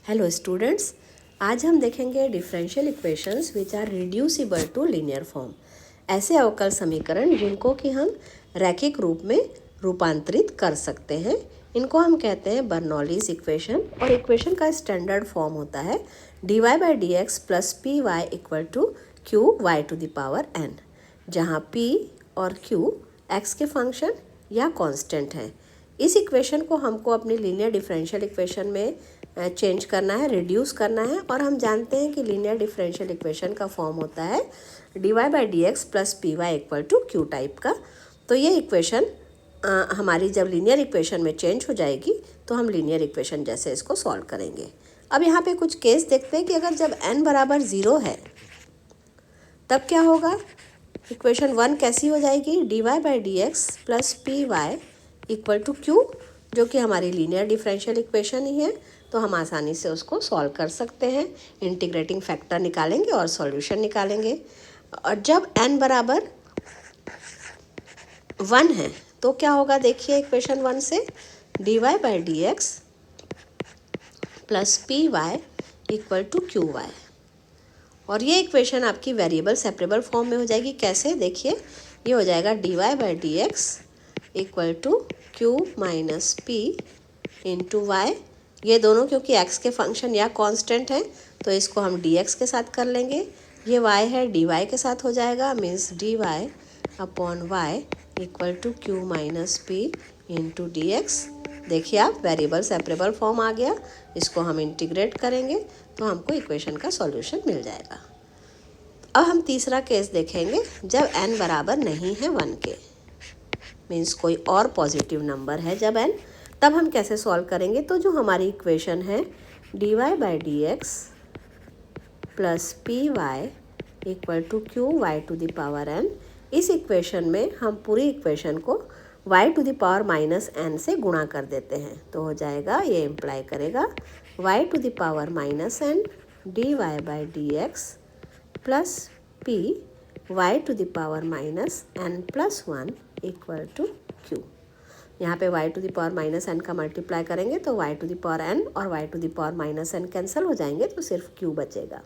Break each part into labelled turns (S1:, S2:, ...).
S1: Hello students, आज हम देखेंगे differential equations which are reducible to linear form. ऐसे अवकल समीकरण जिनको कि हम रैखिक रूप में रूपांतरित कर सकते हैं, इनको हम कहते हैं बर्नौलीज इक्वेशन। और इक्वेशन का स्टैंडर्ड फॉर्म होता है dy by D x plus P Y equal to Q Y to the power n, जहाँ p और q x के फंक्शन या कांस्टेंट हैं। इस इक्वेशन को हमको अपनी लीनियर डिफरेंशियल इक्वेशन में चेंज करना है, रिड्यूस करना है। और हम जानते हैं कि लीनियर डिफरेंशियल इक्वेशन का फॉर्म होता है dy by D x plus P Y equal to Q type का। तो ये इक्वेशन हमारी जब लीनियर इक्वेशन में चेंज हो जाएगी तो हम लीनियर इक्वेशन जैसे इसको सॉल्व करेंगे। अब यहाँ पे कुछ केस देखते हैं कि अगर जब n बराबर 0 है तब क्या होगा। इक्वेशन 1 कैसी हो जाएगी, dy by D x plus P Y equal to Q, जो कि हमारी लीनियर डिफरेंशियल इक्वेशन ही है। तो हम आसानी से उसको सॉल्व कर सकते हैं, इंटीग्रेटिंग फैक्टर निकालेंगे और सॉल्यूशन निकालेंगे। और जब n बराबर 1 है तो क्या होगा, देखिए इक्वेशन 1 से dy by D x plus P Y equal to Q Y. और ये इक्वेशन आपकी वेरिएबल सेपरेबल फॉर्म में हो जाएगी। कैसे, देखिए ये हो जाएगा dy by D x equal to Q minus P into Y. ये दोनों क्योंकि x के फंक्शन या कांस्टेंट हैं तो इसको हम dx के साथ कर लेंगे। ये y है, dy के साथ हो जाएगा, means dy upon Y equal to Q minus P into D X. देखिए आप, वेरिएबल सेपरेबल फॉर्म आ गया। इसको हम इंटीग्रेट करेंगे तो हमको इक्वेशन का सॉल्यूशन मिल जाएगा। अब हम तीसरा केस देखेंगे जब n बराबर नहीं है 1 के, मीन्स कोई और पॉजिटिव नंबर है जब n, तब हम कैसे सॉल्व करेंगे। तो जो हमारी इक्वेशन है dy by D x plus P Y equal to Q Y to the power n, इस इक्वेशन में हम पूरी इक्वेशन को y to the power minus n से गुणा कर देते हैं। तो हो जाएगा, ये इम्प्लाई करेगा y to the power minus n dy by D x plus p y to the power minus n plus 1 equal to q। यहाँ पे y to the power minus n का मल्टीप्लाई करेंगे तो y to the power n और y to the power minus n cancel हो जाएंगे तो सिर्फ q बचेगा।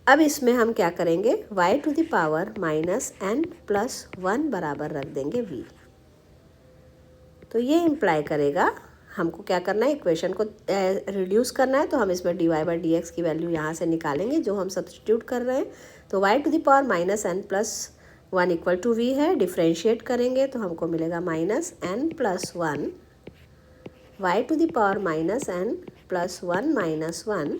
S1: अब इसमें हम क्या करेंगे, y to the power minus n plus 1 बराबर रख देंगे v। तो ये इम्प्लाई करेगा हमको क्या करना है, इक्वेशन को रिड्यूस करना है। तो हम इसमें dy बाई डी एक्स की वैल्यू यहाँ से निकालेंगे जो हम सब्स्टिट्यूट कर रहे हैं। तो y to the power minus n plus 1 equal to v है, डिफ्रेंशिएट करेंगे तो हमको मिलेगा minus n plus 1 y to the power minus n plus 1 minus 1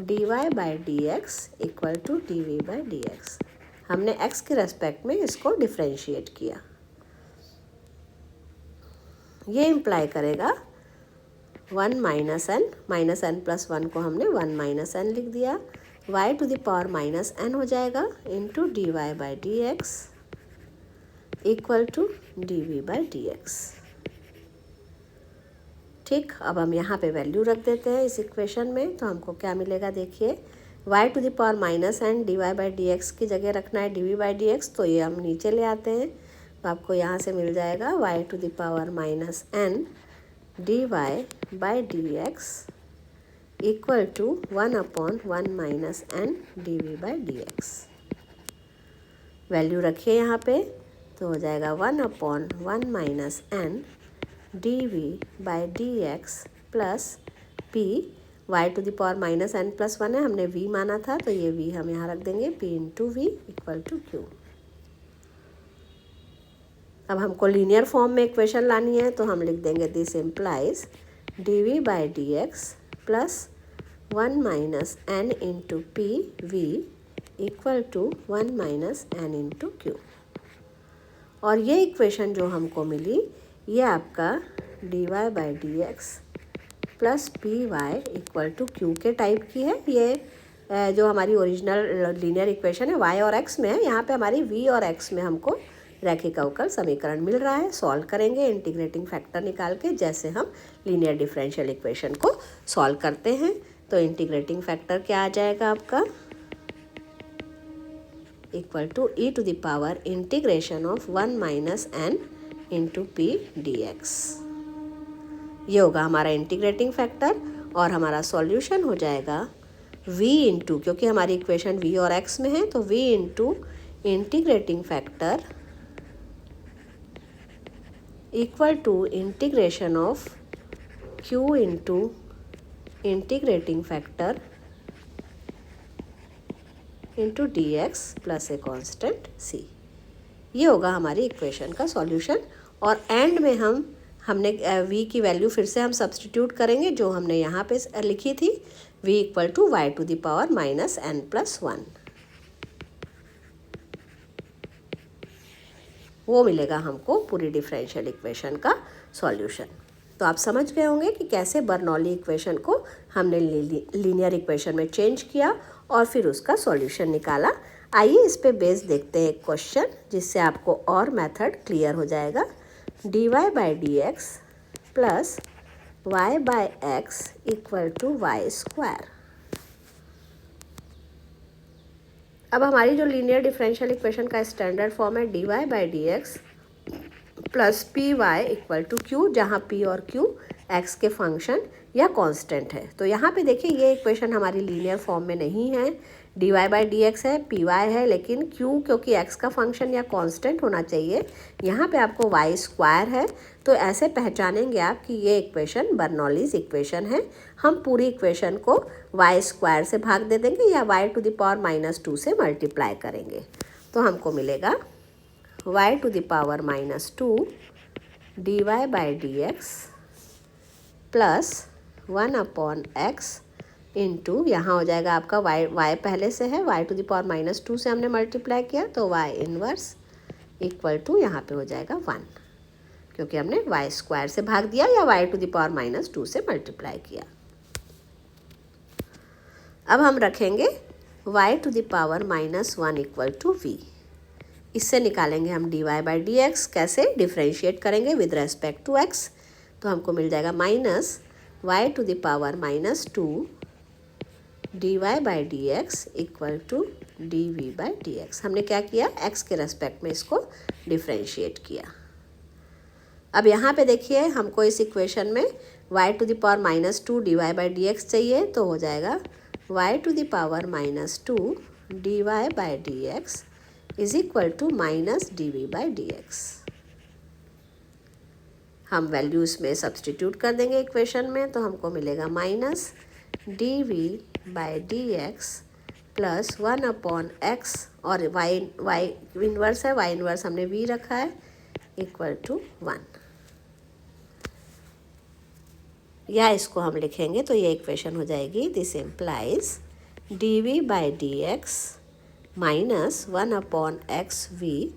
S1: dy by D x equal to dv by D x. हमने x के respect में इसको differentiate किया। ये इम्प्लाई करेगा 1 माइनस n प्लस 1 को हमने 1 माइनस n लिख दिया, y to the power minus n हो जाएगा into d y by D x equal to dv by D x. ठीक, अब हम यहाँ पे वैल्यू रख देते हैं इस इक्वेशन में। तो हमको क्या मिलेगा, देखिए y to the power minus n dy by D x की जगह रखना है dv बाई डी एक्स, तो ये हम नीचे ले आते हैं। तो आपको यहाँ से मिल जाएगा y to the power minus n dy by D x equal to 1 upon 1 minus n dv by D x. Value रखिए यहाँ पे, तो हो जाएगा 1 upon 1 minus n dv by D x plus p, y to the power minus n plus 1 है, हमने v माना था तो ये v हम यहाँ रख देंगे, p into v equal to q। अब हमको लीनियर फॉर्म में इक्वेशन लानी है तो हम लिख देंगे this implies dv by D x plus 1 minus n into p v equal to 1 minus n into q. और ये इक्वेशन जो हमको मिली ये आपका dy by D x plus P Y equal to q के टाइप की है। ये जो हमारी ओरिजिनल लीनियर इक्वेशन है y और x में है, यहाँ पे हमारी v और x में हमको रैखिक अवकल समीकरण मिल रहा है। सॉल्व करेंगे इंटीग्रेटिंग फैक्टर निकाल के, जैसे हम लीनियर डिफरेंशियल इक्वेशन को सॉल्व करते हैं। तो इंटीग्रेटिंग फैक्टर क्या आ जाएगा आपका, equal to e to the power integration of 1 minus n into p d x. ये होगा हमारा इंटीग्रेटिंग फैक्टर। और हमारा सॉल्यूशन हो जाएगा v इंटू, क्योंकि हमारी इक्वेशन v और x में है, तो v into integrating factor equal to integration of q into integrating factor into D x plus a constant c। ये होगा हमारी इक्वेशन का सॉल्यूशन। और एंड में हमने v की वैल्यू फिर से हम सब्सटीट्यूट करेंगे जो हमने यहाँ पे लिखी थी, v equal to y to the power minus n plus 1, वो मिलेगा हमको पूरी डिफरेंशियल इक्वेशन का सॉल्यूशन। तो आप समझ गए होंगे कि कैसे बर्नौली इक्वेशन को हमने लीनियर इक्वेशन में चेंज किया और फिर उसका सॉल्यूशन निकाला। आइए इस पे बेस देखते हैं एक क्वेश्चन, जिससे आपको और मेथड क्लियर हो जाएगा। dy by D x plus y by x equal to y square. अब हमारी जो लीनियर डिफरेंशियल इक्वेशन का स्टैंडर्ड फॉर्म है dy by D x plus P Y equal to q, जहाँ p और q x के फंक्शन या constant है। तो यहाँ पे देखिए ये इक्वेशन हमारी लीनियर फॉर्म में नहीं है, dy बाई डी एक्स है, पी वाई है, लेकिन q क्योंकि x का फंक्शन या कांस्टेंट होना चाहिए, यहाँ पे आपको y स्क्वायर है। तो ऐसे पहचानेंगे आप कि ये इक्वेशन बर्नौलीज इक्वेशन है। हम पूरी इक्वेशन को y स्क्वायर से भाग दे देंगे या y to the power minus 2 से मल्टीप्लाई करेंगे, तो हमको मिलेगा y to the power minus 2 dy by D x plus 1 upon x into, यहाँ हो जाएगा आपका y पहले से है, y to the power minus 2 से हमने मल्टीप्लाई किया तो y इनवर्स इक्वल टू यहाँ पे हो जाएगा 1, क्योंकि हमने y स्क्वायर से भाग दिया या y to the power minus 2 से मल्टीप्लाई किया। अब हम रखेंगे y to the power minus 1 equal to v। इससे निकालेंगे हम dy बाई डी एक्स, कैसे डिफ्रेंशिएट करेंगे विद रेस्पेक्ट टू x, तो हमको मिल जाएगा minus y to the power minus 2 dy by D x equal to dv by D x. हमने क्या किया, x के रेस्पेक्ट में इसको डिफ्रेंशिएट किया। अब यहाँ पे देखिए हमको इस इक्वेशन में y to the power minus 2 dy by D x चाहिए, तो हो जाएगा y to the power minus 2 dy by D x is equal to minus dv by D x. हम वैल्यूज़ में सब्सटीट्यूट कर देंगे इक्वेशन में, तो हमको मिलेगा minus dv by D x plus 1 upon x, और y इन्वर्स है, y इन्वर्स हमने v रखा है, इक्वल टू 1। या इसको हम लिखेंगे तो ये इक्वेशन हो जाएगी, this implies dv by D x minus 1 upon x v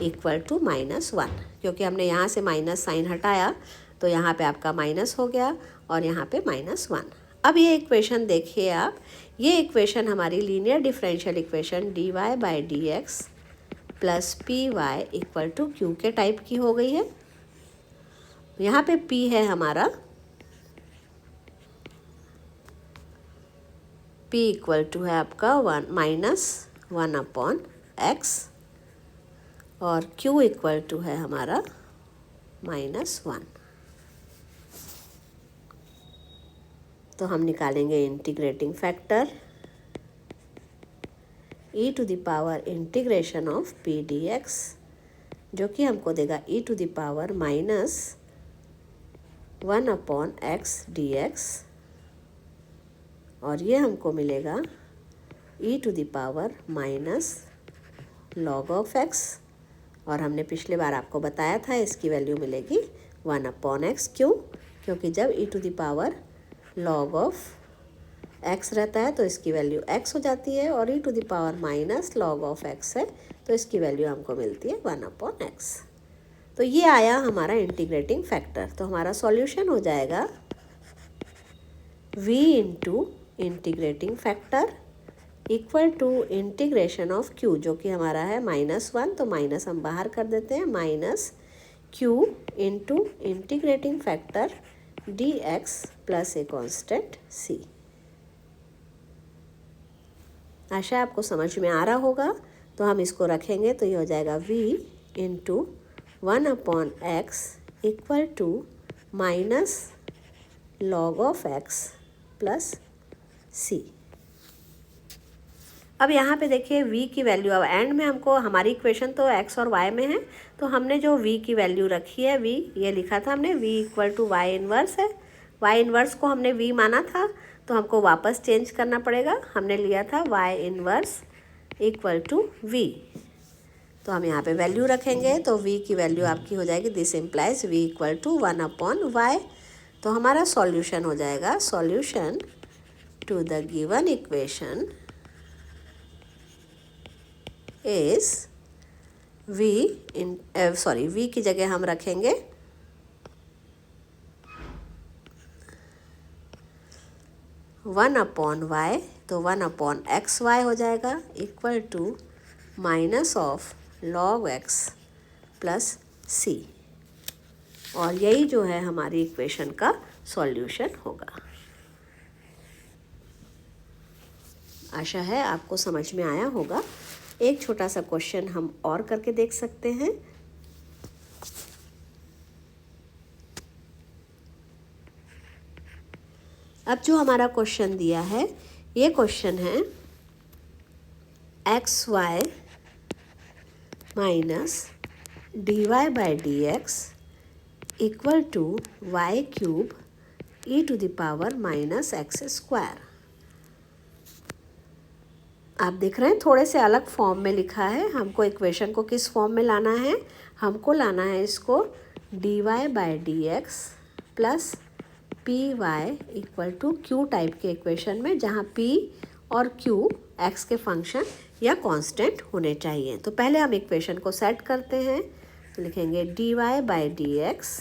S1: equal to minus 1, क्योंकि हमने यहाँ से माइनस साइन हटाया तो यहाँ पे आपका माइनस हो गया और यहाँ पे माइनस 1। अब ये इक्वेशन देखिए आप, ये इक्वेशन हमारी linear differential equation dy by D x plus P Y equal to q के टाइप की हो गई है। यहाँ पे p है हमारा, p इक्वल टू है आपका 1 माइनस 1 अपॉन एक्स, और q इक्वल टू है हमारा माइनस 1। तो हम निकालेंगे integrating factor e to the power integration of p d x, जो कि हमको देगा e to the power minus 1 upon x d x, और ये हमको मिलेगा e to the power minus log of x, और हमने पिछले बार आपको बताया था इसकी वैल्यू मिलेगी 1 अपॉन एक्स। क्यों, क्योंकि जब e to the power log of x रहता है तो इसकी वैल्यू x हो जाती है, और e to the power minus log of x है तो इसकी वैल्यू हमको मिलती है 1 अपॉन एक्स। तो ये आया हमारा इंटीग्रेटिंग फैक्टर। तो हमारा सॉल्यूशन हो जाएगा v into integrating factor equal to integration of q, जो कि हमारा है -1, तो माइनस हम बाहर कर देते हैं, minus q into integrating factor dx plus a constant c। आशा आपको समझ में आ रहा होगा। तो हम इसको रखेंगे तो ये हो जाएगा v into 1 upon x equal to minus log of x plus c. अब यहाँ पे देखिए v की वैल्यू, अब एंड में हमको, हमारी इक्वेशन तो x और y में है, तो हमने जो v की वैल्यू रखी है, v ये लिखा था हमने, v equal to y inverse है। y इन्वर्स को हमने v माना था, तो हमको वापस चेंज करना पड़ेगा। हमने लिया था y inverse equal to v, तो हम यहाँ पे वैल्यू रखेंगे, तो v की वैल्यू आपकी हो जाएगी, this implies v equal to 1/y। तो हमारा सॉल्यूशन हो जाएगा, solution to the given equation is v की जगह हम रखेंगे 1/y, तो 1/xy हो जाएगा equal to minus of log x plus c, और यही जो है हमारी इक्वेशन का सॉल्यूशन होगा। आशा है आपको समझ में आया होगा। एक छोटा सा क्वेश्चन हम और करके देख सकते हैं। अब जो हमारा क्वेश्चन दिया है, ये क्वेश्चन है xy minus dy/dx equal to y cube e to the power minus x square. आप देख रहे हैं थोड़े से अलग फॉर्म में लिखा है। हमको इक्वेशन को किस फॉर्म में लाना है, हमको लाना है इसको dy/dx plus py equal to q type के इक्वेशन में, जहाँ p और q x के फंक्शन या कांस्टेंट होने चाहिए। तो पहले हम इक्वेशन को सेट करते हैं, तो लिखेंगे dy/dx,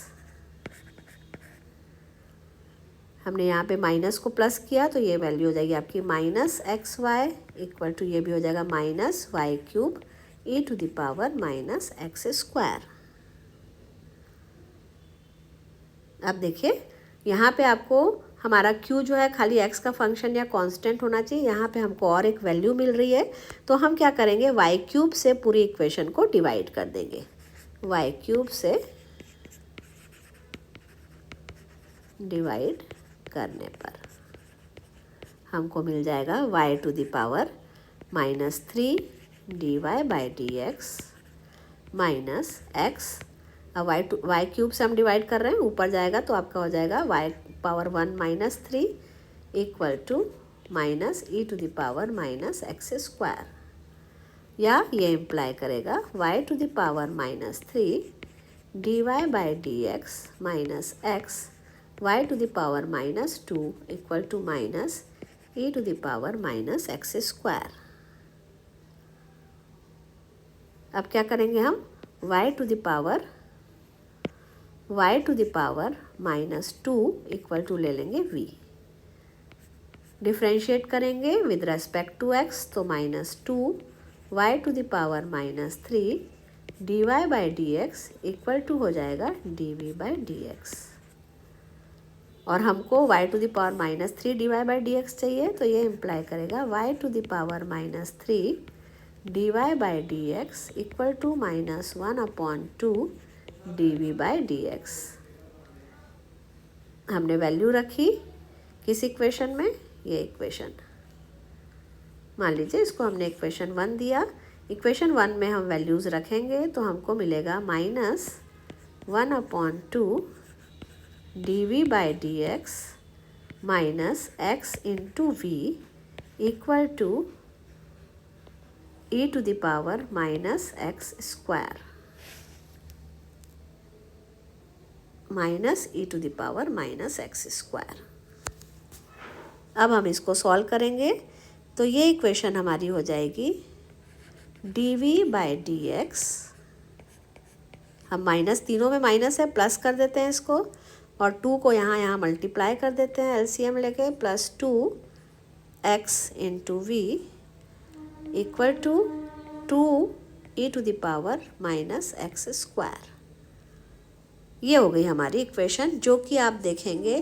S1: हमने यहाँ पे माइनस को प्लस किया, तो ये वैल्यू हो जाएगी आपकी minus x y equal to, ये भी हो जाएगा minus y cube e to the power minus x square. अब देखिए यहाँ पे आपको हमारा q जो है खाली x का फंक्शन या कांस्टेंट होना चाहिए, यहाँ पे हमको और एक वैल्यू मिल रही है, तो हम क्या करेंगे, वाई क्यूब से पूरी इक्वेशन को डिवाइड कर देंगे। वाई क्यूब से डिवाइड करने पर हमको मिल जाएगा y to the power minus 3 dy/dx minus x। अब वाई क्यूब से हम डिवाइड कर रहे हैं, ऊपर जाएगा तो आपका हो जाएगा y power 1 minus 3 equal to minus e to the power minus x square, या ये इम्प्लाई करेगा y to the power minus 3 dy/dx minus x y to the power minus 2 equal to minus e to the power minus x square. अब क्या करेंगे हम, y to the power minus 2 equal to ले लेंगे v, differentiate करेंगे with respect to x, तो minus 2 y to the power minus 3 dy/dx equal to हो जाएगा dv/dx, और हमको y to the power minus 3 dy/dx चाहिए, तो ये इम्प्लाई करेगा y to the power minus 3 dy/dx equal to minus 1/2 dv/dx। हमने वैल्यू रखी किस इक्वेशन में, ये इक्वेशन, मान लीजिए इसको हमने इक्वेशन 1 दिया। इक्वेशन 1 में हम वैल्यूज़ रखेंगे, तो हमको मिलेगा minus 1/2 dv/dx minus x into v equal to e to the power minus x square, minus e to the power minus x square. अब हम इसको सॉल्व करेंगे, तो ये इक्वेशन हमारी हो जाएगी dv/dx, हम माइनस, तीनों में माइनस है, प्लस कर देते हैं इसको, और 2 को यहाँ मल्टीप्लाई कर देते हैं एलसीएम लेके, plus 2x into v equal to 2 e to the power minus x square. ये हो गई हमारी इक्वेशन, जो कि आप देखेंगे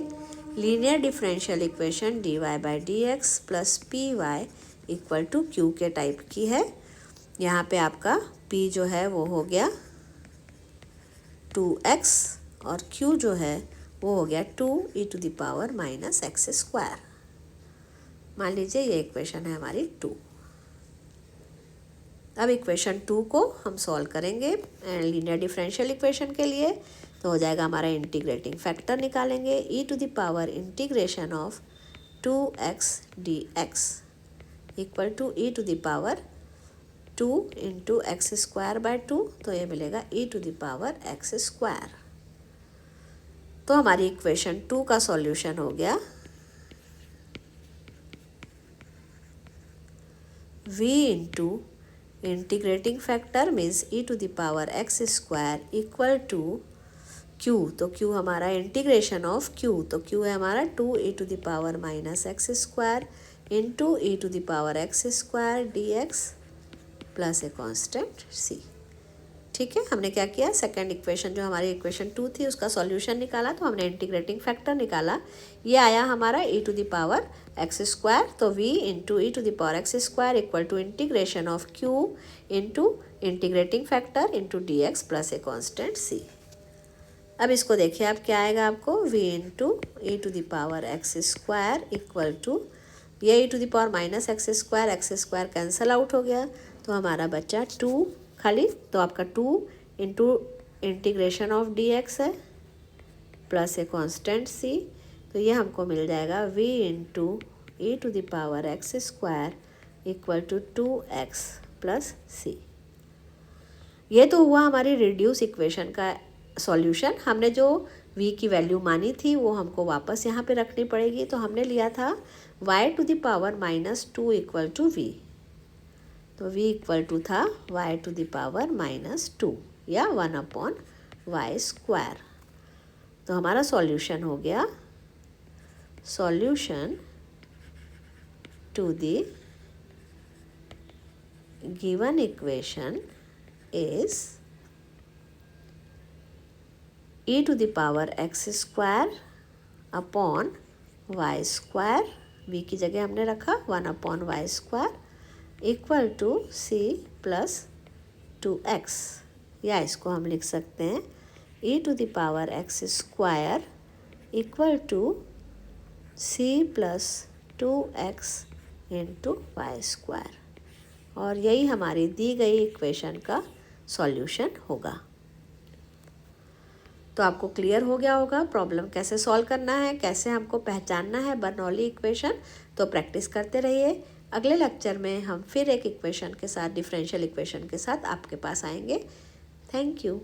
S1: linear differential equation dy/dx plus py equal to q के टाइप की है। यहाँ पे आपका p जो है वो हो गया 2x और q जो है वो हो गया 2 e to the power minus x square. मान लीजिए ये इक्वेशन है हमारी 2। अब इक्वेशन 2 को हम सॉल्व करेंगे लीनियर डिफरेंशियल इक्वेशन के लिए। तो हो जाएगा हमारा इंटीग्रेटिंग फैक्टर निकालेंगे e to the power integration of 2x dx equal to e to the power 2 into x square by 2, तो ये मिलेगा e to the power x square. तो हमारी इक्वेशन 2 का सॉल्यूशन हो गया v into integrating factor means e to the power x square equal to q। तो q हमारा इंटीग्रेशन ऑफ q, तो q है हमारा 2 e to the power minus x square into e to the power x square dx plus a constant c। ठीक है, हमने क्या किया, सेकंड इक्वेशन जो हमारी इक्वेशन 2 थी उसका सॉल्यूशन निकाला, तो हमने इंटीग्रेटिंग फैक्टर निकाला। ये आया हमारा e to the power x square, तो v into e to the power x square equal to integration of q into integrating factor into D x plus a constant c। अब इसको देखिए आप क्या आएगा आपको, v into e to the power x square equal to ये e to the power minus x square cancel out हो गया, तो हमारा बच्चा 2 खाली, तो आपका 2 into integration of d x है प्लस ए कॉन्स्टेंट c। तो ये हमको मिल जाएगा v into e to the power x square equal to 2x plus c। ये तो हुआ हमारी रिड्यूस इक्वेशन का सॉल्यूशन। हमने जो v की वैल्यू मानी थी वो हमको वापस यहाँ पे रखनी पड़ेगी। तो हमने लिया था y to the power minus 2 equal to v, तो v इक्वल टू था y to the power minus 2 या 1/y स्क्वायर। तो हमारा सॉल्यूशन हो गया, solution to the given equation is e to the power x square upon y square, v की जगह हमने रखा 1/y square equal to c plus 2x, या इसको हम लिख सकते हैं e to the power x square equal to c plus 2x into y square. और यही हमारी दी गई इक्वेशन का सॉल्यूशन होगा। तो आपको क्लियर हो गया होगा प्रॉब्लम कैसे सॉल्व करना है, कैसे हमको पहचानना है बर्नौली इक्वेशन। तो प्रैक्टिस करते रहिए। अगले लेक्चर में हम फिर एक इक्वेशन के साथ, डिफरेंशियल इक्वेशन के साथ आपके पास आएंगे। Thank you.